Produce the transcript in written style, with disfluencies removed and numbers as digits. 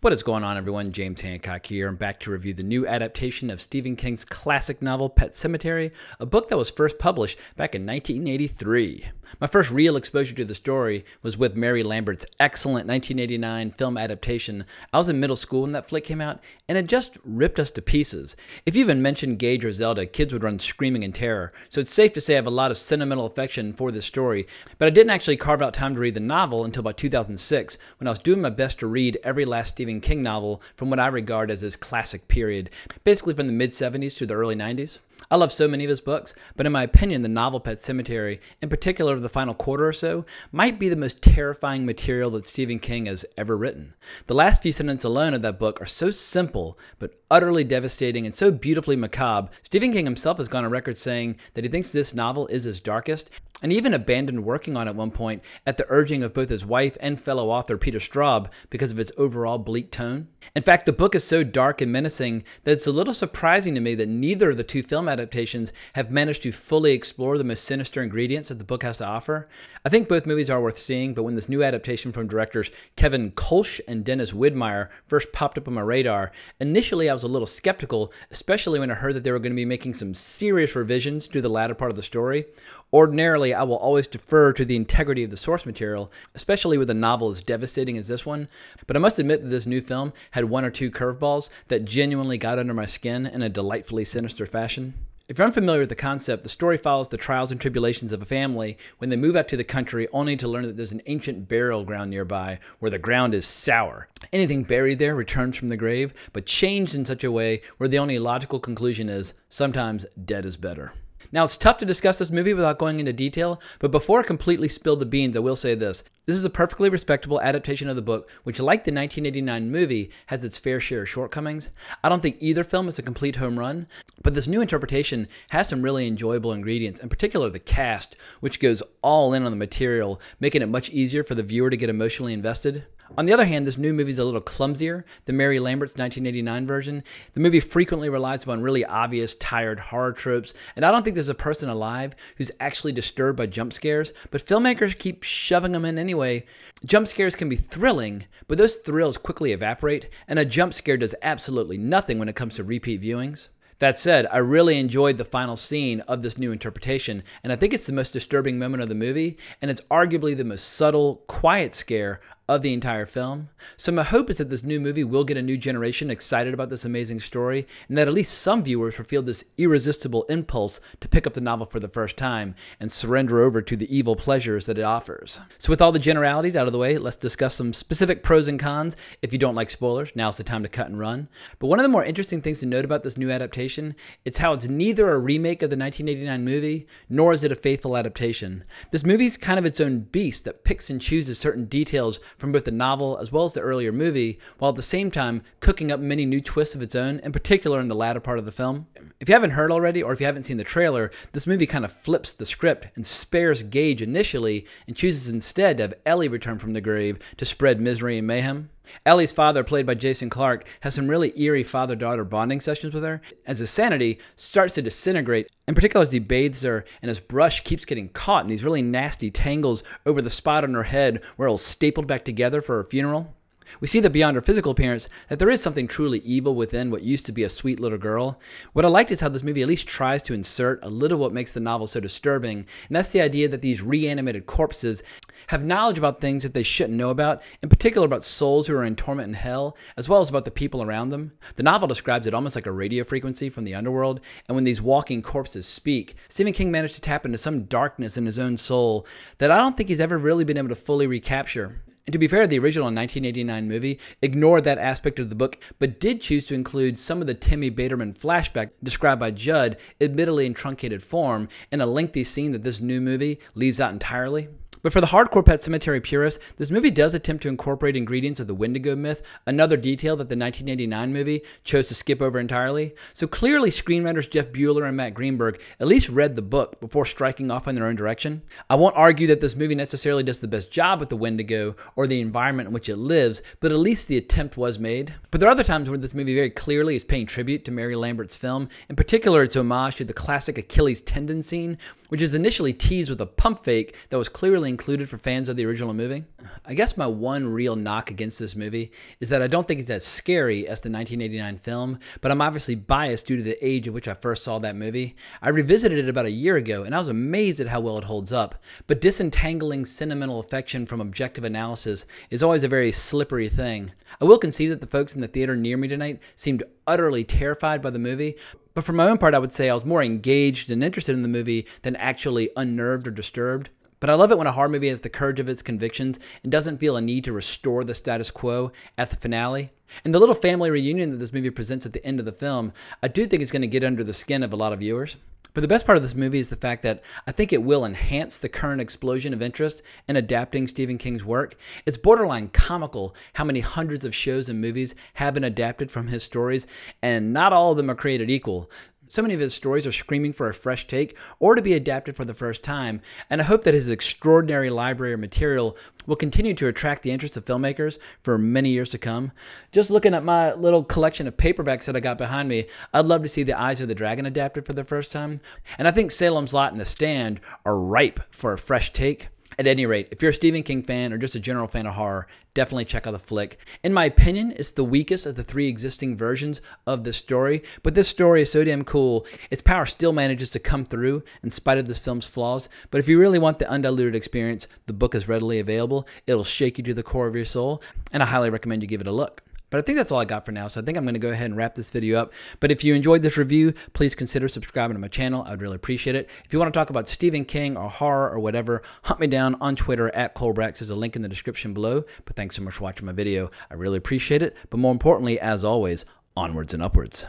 What is going on, everyone? James Hancock here. I'm back to review the new adaptation of Stephen King's classic novel, Pet Sematary, a book that was first published back in 1983. My first real exposure to the story was with Mary Lambert's excellent 1989 film adaptation. I was in middle school when that flick came out, and it just ripped us to pieces. If you even mentioned Gage or Zelda, kids would run screaming in terror, so it's safe to say I have a lot of sentimental affection for this story, but I didn't actually carve out time to read the novel until about 2006, when I was doing my best to read every last Stephen King novel from what I regard as his classic period, basically from the mid-70s to the early 90s. I love so many of his books, but in my opinion, the novel Pet Sematary, in particular the final quarter or so, might be the most terrifying material that Stephen King has ever written. The last few sentences alone of that book are so simple, but utterly devastating and so beautifully macabre. Stephen King himself has gone on record saying that he thinks this novel is his darkest, and even abandoned working on it at one point at the urging of both his wife and fellow author Peter Straub because of its overall bleak tone. In fact, the book is so dark and menacing that it's a little surprising to me that neither of the two film adaptations have managed to fully explore the most sinister ingredients that the book has to offer. I think both movies are worth seeing, but when this new adaptation from directors Kevin Kolsch and Dennis Widmeyer first popped up on my radar, initially I was a little skeptical, especially when I heard that they were going to be making some serious revisions to the latter part of the story. Ordinarily, I will always defer to the integrity of the source material, especially with a novel as devastating as this one, but I must admit that this new film had one or two curveballs that genuinely got under my skin in a delightfully sinister fashion. If you're unfamiliar with the concept, the story follows the trials and tribulations of a family when they move out to the country only to learn that there's an ancient burial ground nearby where the ground is sour. Anything buried there returns from the grave, but changed in such a way where the only logical conclusion is sometimes dead is better. Now, it's tough to discuss this movie without going into detail, but before I completely spill the beans, I will say this. This is a perfectly respectable adaptation of the book, which, like the 1989 movie, has its fair share of shortcomings. I don't think either film is a complete home run, but this new interpretation has some really enjoyable ingredients, in particular the cast, which goes all in on the material, making it much easier for the viewer to get emotionally invested. On the other hand, this new movie is a little clumsier than Mary Lambert's 1989 version. The movie frequently relies upon really obvious, tired horror tropes, and I don't think there's a person alive who's actually disturbed by jump scares, but filmmakers keep shoving them in anyway. Jump scares can be thrilling, but those thrills quickly evaporate, and a jump scare does absolutely nothing when it comes to repeat viewings. That said, I really enjoyed the final scene of this new interpretation, and I think it's the most disturbing moment of the movie, and it's arguably the most subtle, quiet scare of the entire film. So my hope is that this new movie will get a new generation excited about this amazing story, and that at least some viewers will feel this irresistible impulse to pick up the novel for the first time and surrender over to the evil pleasures that it offers. So with all the generalities out of the way, let's discuss some specific pros and cons. If you don't like spoilers, now's the time to cut and run. But one of the more interesting things to note about this new adaptation, it's how it's neither a remake of the 1989 movie, nor is it a faithful adaptation. This movie's kind of its own beast that picks and chooses certain details from both the novel as well as the earlier movie, while at the same time cooking up many new twists of its own, in particular in the latter part of the film. If you haven't heard already, or if you haven't seen the trailer, this movie kind of flips the script and spares Gage initially and chooses instead to have Ellie return from the grave to spread misery and mayhem. Ellie's father, played by Jason Clarke, has some really eerie father-daughter bonding sessions with her as his sanity starts to disintegrate, in particular as he bathes her and his brush keeps getting caught in these really nasty tangles over the spot on her head where it was stapled back together for her funeral. We see that beyond her physical appearance, that there is something truly evil within what used to be a sweet little girl. What I liked is how this movie at least tries to insert a little what makes the novel so disturbing, and that's the idea that these reanimated corpses have knowledge about things that they shouldn't know about, in particular about souls who are in torment in hell, as well as about the people around them. The novel describes it almost like a radio frequency from the underworld, and when these walking corpses speak, Stephen King managed to tap into some darkness in his own soul that I don't think he's ever really been able to fully recapture. And to be fair, the original 1989 movie ignored that aspect of the book, but did choose to include some of the Timmy Baterman flashback described by Judd, admittedly in truncated form, in a lengthy scene that this new movie leaves out entirely. But for the hardcore Pet Sematary purists, this movie does attempt to incorporate ingredients of the Wendigo myth, another detail that the 1989 movie chose to skip over entirely. So clearly screenwriters Jeff Bueller and Matt Greenberg at least read the book before striking off in their own direction. I won't argue that this movie necessarily does the best job with the Wendigo or the environment in which it lives, but at least the attempt was made. But there are other times where this movie very clearly is paying tribute to Mary Lambert's film, in particular its homage to the classic Achilles tendon scene, which is initially teased with a pump fake that was clearly really included for fans of the original movie. I guess my one real knock against this movie is that I don't think it's as scary as the 1989 film, but I'm obviously biased due to the age at which I first saw that movie. I revisited it about a year ago, and I was amazed at how well it holds up, but disentangling sentimental affection from objective analysis is always a very slippery thing. I will concede that the folks in the theater near me tonight seemed utterly terrified by the movie, but for my own part, I would say I was more engaged and interested in the movie than actually unnerved or disturbed. But I love it when a horror movie has the courage of its convictions and doesn't feel a need to restore the status quo at the finale. And the little family reunion that this movie presents at the end of the film, I do think is going to get under the skin of a lot of viewers. But the best part of this movie is the fact that I think it will enhance the current explosion of interest in adapting Stephen King's work. It's borderline comical how many hundreds of shows and movies have been adapted from his stories, and not all of them are created equal. So many of his stories are screaming for a fresh take or to be adapted for the first time, and I hope that his extraordinary library of material will continue to attract the interest of filmmakers for many years to come. Just looking at my little collection of paperbacks that I got behind me, I'd love to see The Eyes of the Dragon adapted for the first time, and I think Salem's Lot and The Stand are ripe for a fresh take. At any rate, if you're a Stephen King fan or just a general fan of horror, definitely check out the flick. In my opinion, it's the weakest of the three existing versions of this story, but this story is so damn cool, its power still manages to come through in spite of this film's flaws. But if you really want the undiluted experience, the book is readily available. It'll shake you to the core of your soul, and I highly recommend you give it a look. But I think that's all I got for now, so I think I'm going to go ahead and wrap this video up. But if you enjoyed this review, please consider subscribing to my channel. I would really appreciate it. If you want to talk about Stephen King or horror or whatever, hunt me down on Twitter at Colbrax. There's a link in the description below. But thanks so much for watching my video. I really appreciate it. But more importantly, as always, onwards and upwards.